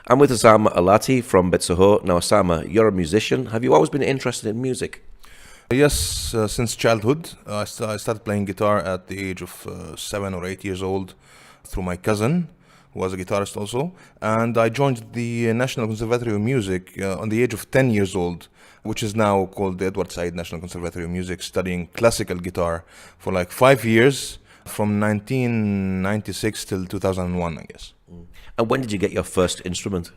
I'm with Usama Allati from Bethlehem. Now, Usama, you're a musician. Have you always been interested in music? Yes, since childhood. I started playing guitar at the age of 7 or 8 years old through my cousin, who was a guitarist also. And I joined the National Conservatory of Music on the age of 10 years old, which is now called the Edward Said National Conservatory of Music, studying classical guitar for like 5 years, from 1996 till 2001, I guess. And when did you get your first instrument?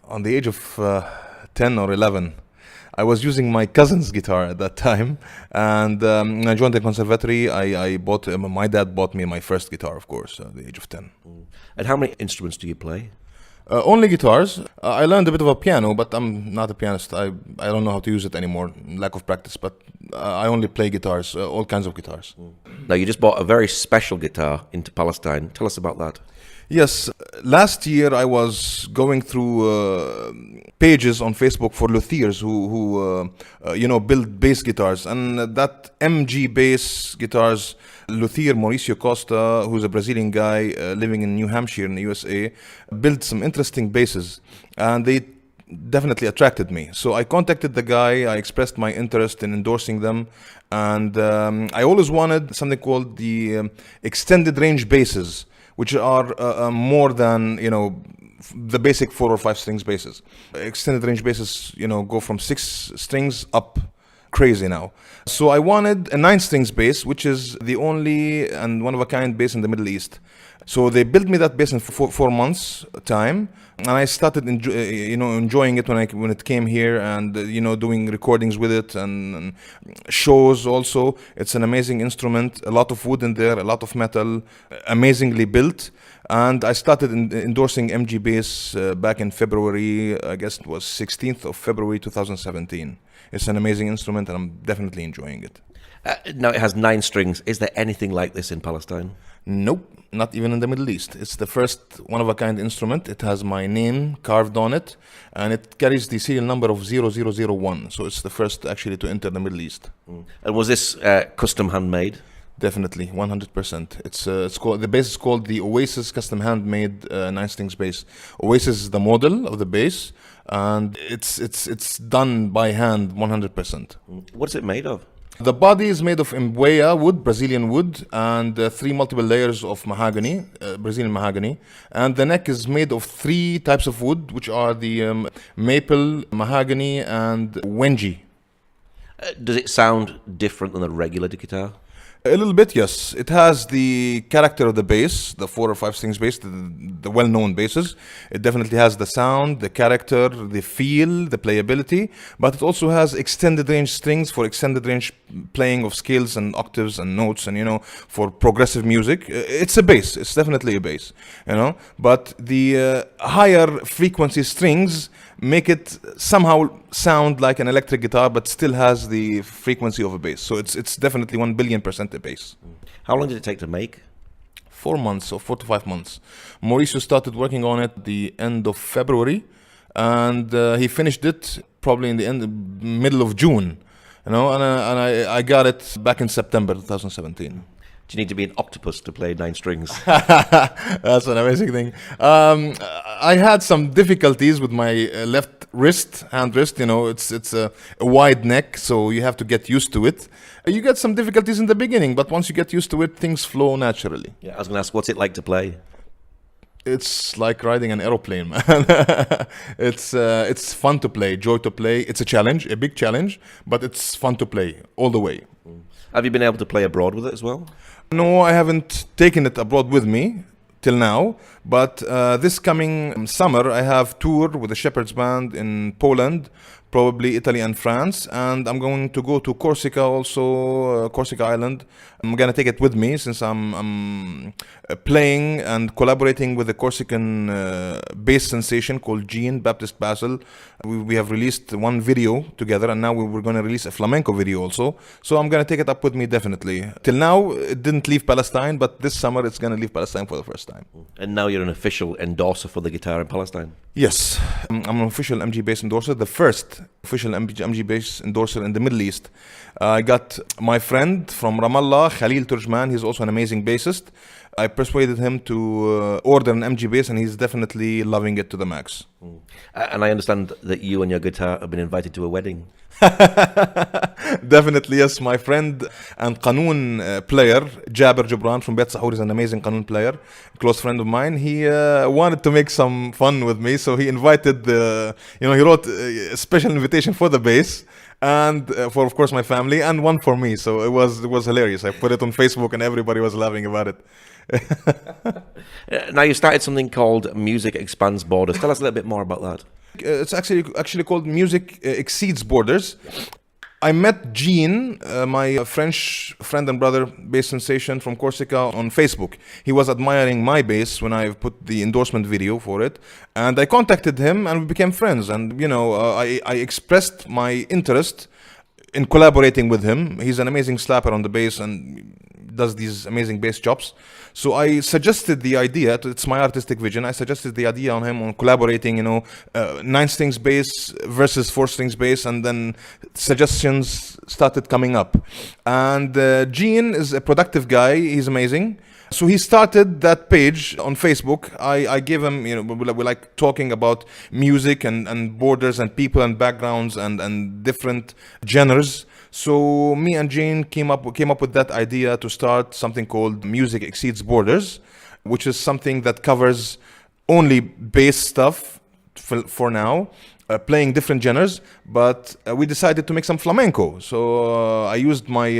On the age of 10 or 11. I was using my cousin's guitar at that time, and I joined the conservatory. I bought my dad bought me my first guitar, of course, at the age of 10. And how many instruments do you play? Only guitars. I learned a bit of a piano, but I'm not a pianist. I don't know how to use it anymore, lack of practice, but I only play guitars, all kinds of guitars. Now, you just bought a very special guitar into Palestine. Tell us about that. Yes, last year I was going through pages on Facebook for luthiers who build bass guitars, and that MG bass guitars luthier Mauricio Costa, who's a Brazilian guy living in New Hampshire in the USA, built some interesting basses, and they definitely attracted me. So I contacted the guy, I expressed my interest in endorsing them, and I always wanted something called the extended range basses, which are more than, the basic 4 or 5 strings basses. Extended range basses, go from 6 strings up. Crazy now. So I wanted a 9 strings bass, which is the only and one of a kind bass in the Middle East. So they built me that bass in 4 months time, and I started enjoying it when it came here, and doing recordings with it and shows also. It's an amazing instrument, a lot of wood in there, a lot of metal, amazingly built. And I started endorsing MG bass back in February, I guess it was 16th of February 2017. It's an amazing instrument, and I'm definitely enjoying it. Now, it has 9 strings. Is there anything like this in Palestine? Nope, not even in the Middle East. It's the first one-of-a-kind instrument. It has my name carved on it, and it carries the serial number of 0001. So it's the first actually to enter the Middle East. And was this custom handmade? Definitely, 100%. It's called, the bass is called the Oasis custom handmade 9 strings bass. Oasis is the model of the bass, and it's done by hand 100%. What's it made of? The body is made of Mbuea wood, Brazilian wood, and 3 multiple layers of mahogany, Brazilian mahogany. And the neck is made of 3 types of wood, which are the maple, mahogany, and wenji. Does it sound different than a regular guitar? A little bit, yes. It has the character of the bass, the 4 or 5 strings bass, the well-known basses. It definitely has the sound, the character, the feel, the playability, but it also has extended range strings for extended range playing of scales and octaves and notes, and for progressive music. It's a bass. It's definitely a bass, But the higher frequency strings make it somehow sound like an electric guitar, but still has the frequency of a bass. So it's definitely 1,000,000,000% a bass. How long did it take to make? 4 months or 4 to 5 months. Mauricio started working on it at the end of February, and he finished it probably in the middle of June. And I got it back in September 2017. Do you need to be an octopus to play 9 strings? That's an amazing thing. I had some difficulties with my left hand wrist. It's a wide neck, so you have to get used to it. You get some difficulties in the beginning, but once you get used to it, things flow naturally. Yeah, I was going to ask, what's it like to play? It's like riding an aeroplane, man. It's fun to play, joy to play. It's a challenge, a big challenge, but it's fun to play all the way. Have you been able to play abroad with it as well? No, I haven't taken it abroad with me till now, but this coming summer I have tour with the Shepherd's Band in Poland, probably Italy and France, and I'm going to go to Corsica also, Corsica Island. I'm going to take it with me since I'm playing and collaborating with a Corsican bass sensation called Jean Baptist Basil. We have released one video together, and now we're going to release a flamenco video also. So I'm going to take it up with me definitely. Till now, it didn't leave Palestine, but this summer it's going to leave Palestine for the first time. And now you're an official endorser for the guitar in Palestine. Yes, I'm an official MG bass endorser, the first official MG bass endorser in the Middle East. I got my friend from Ramallah, Khalil Turjman. He's also an amazing bassist. I persuaded him to order an MG bass, and he's definitely loving it to the max. And I understand that you and your guitar have been invited to a wedding. Definitely, yes. My friend and Qanun player, Jaber Jubran from Bet Sahur, is an amazing Qanun player, close friend of mine. He wanted to make some fun with me, so he invited he wrote a special invitation for the bass, and for, of course, my family, and one for me. So it was hilarious. I put it on Facebook, and everybody was laughing about it. Now you started something called Music Expands Borders. Tell us a little bit more about that. It's actually called Music Exceeds Borders. I met Jean, my French friend and brother, bass sensation from Corsica, on Facebook. He was admiring my bass when I put the endorsement video for it, and I contacted him, and we became friends. And I expressed my interest in collaborating with him. He's an amazing slapper on the bass and does these amazing bass chops. So I suggested the idea, it's my artistic vision, I suggested the idea on him on collaborating, 9 strings bass versus 4 strings bass, and then suggestions started coming up. And Gene is a productive guy, he's amazing. So he started that page on Facebook. I gave him, we like talking about music and borders and people and backgrounds and different genres. So me and Jane came up with that idea to start something called Music Exceeds Borders, which is something that covers only bass stuff for now, playing different genres, but we decided to make some flamenco. So I used my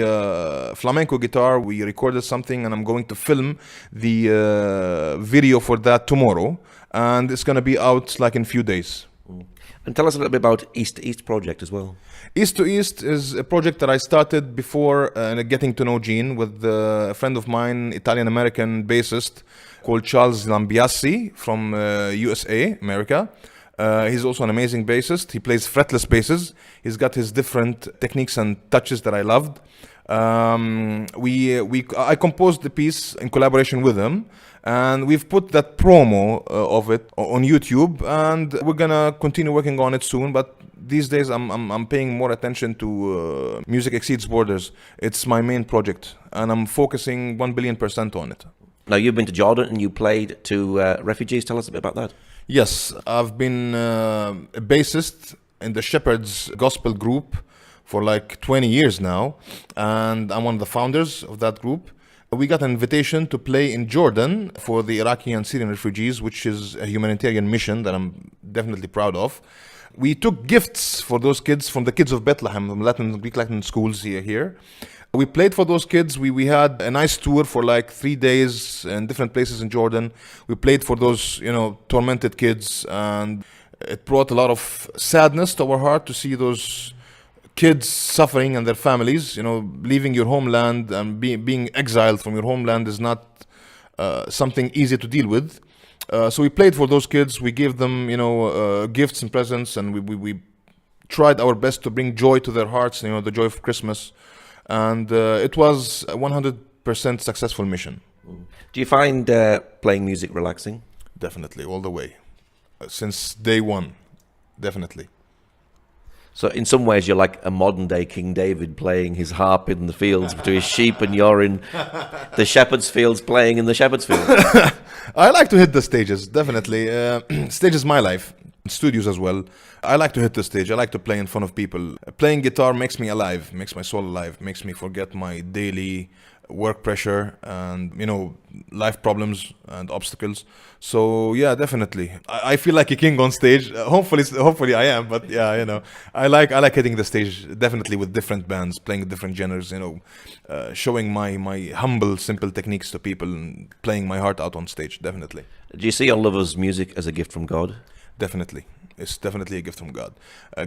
flamenco guitar, we recorded something, and I'm going to film the video for that tomorrow, and it's going to be out like in a few days. And tell us a little bit about East to East project as well. East to East is a project that I started before getting to know Gene with a friend of mine, Italian-American bassist called Charles Lambiassi from USA, America. He's also an amazing bassist. He plays fretless basses. He's got his different techniques and touches that I loved. I composed the piece in collaboration with him, and we've put that promo of it on YouTube, and we're gonna continue working on it soon. But these days I'm paying more attention to Music Exceeds Borders. It's my main project, and I'm focusing 1,000,000,000% on it. Now you've been to Jordan and you played to refugees. Tell us a bit about that. Yes, I've been a bassist in the Shepherds Gospel group for like 20 years now, and I'm one of the founders of that group. We got an invitation to play in Jordan for the Iraqi and Syrian refugees, which is a humanitarian mission that I'm definitely proud of. We took gifts for those kids from the kids of Bethlehem, from Greek Latin schools here. We played for those kids. We had a nice tour for like 3 days in different places in Jordan. We played for those, tormented kids, and it brought a lot of sadness to our heart to see those kids suffering and their families. Leaving your homeland and being exiled from your homeland is not something easy to deal with. So we played for those kids. We gave them, gifts and presents, and we tried our best to bring joy to their hearts, the joy of Christmas. And it was a 100% successful mission. Do you find playing music relaxing? Definitely, all the way. Since day one, definitely. So in some ways you're like a modern day King David playing his harp in the fields between his sheep, and you're in the shepherd's fields playing in the shepherd's field. I like to hit the stages, definitely. Stage is my life. Studios as well. I like to hit the stage. I like to play in front of people. Playing guitar makes me alive, makes my soul alive, makes me forget my daily work pressure and life problems and obstacles. So yeah, definitely I feel like a king on stage. Hopefully I am, but yeah, I like hitting the stage, definitely, with different bands, playing different genres, showing my humble, simple techniques to people and playing my heart out on stage, definitely. Do you see your lover's music as a gift from God? Definitely. It's definitely a gift from God.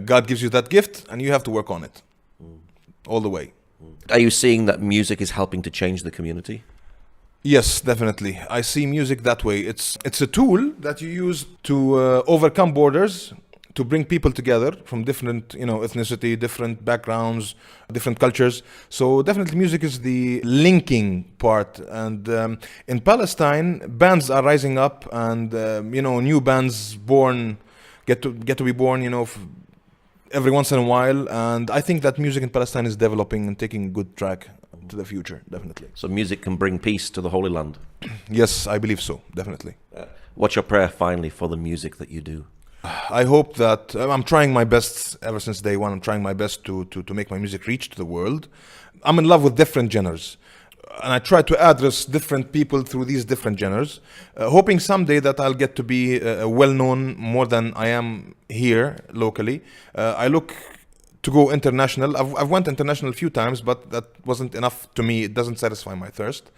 God gives you that gift, and you have to work on it all the way. Are you seeing that music is helping to change the community? Yes, definitely. I see music that way. It's a tool that you use to overcome borders, to bring people together from different, ethnicity, different backgrounds, different cultures. So definitely music is the linking part. And in Palestine, bands are rising up, and, new bands born get to be born, every once in a while. And I think that music in Palestine is developing and taking a good track to the future, definitely. So music can bring peace to the Holy Land. Yes, I believe so, definitely. What's your prayer finally for the music that you do? I hope that I'm trying my best ever since day one. I'm trying my best to make my music reach to the world. I'm in love with different genres, and I try to address different people through these different genres, hoping someday that I'll get to be well known more than I am here locally. I look to go international. I've went international a few times, but that wasn't enough to me. It doesn't satisfy my thirst.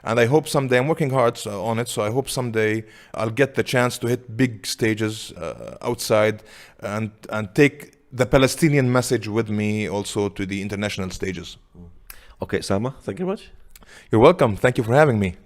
And I hope someday, I'm working hard on it, so I hope someday I'll get the chance to hit big stages outside and take the Palestinian message with me also to the international stages. Okay, Sama, thank you very much. You're welcome. Thank you for having me.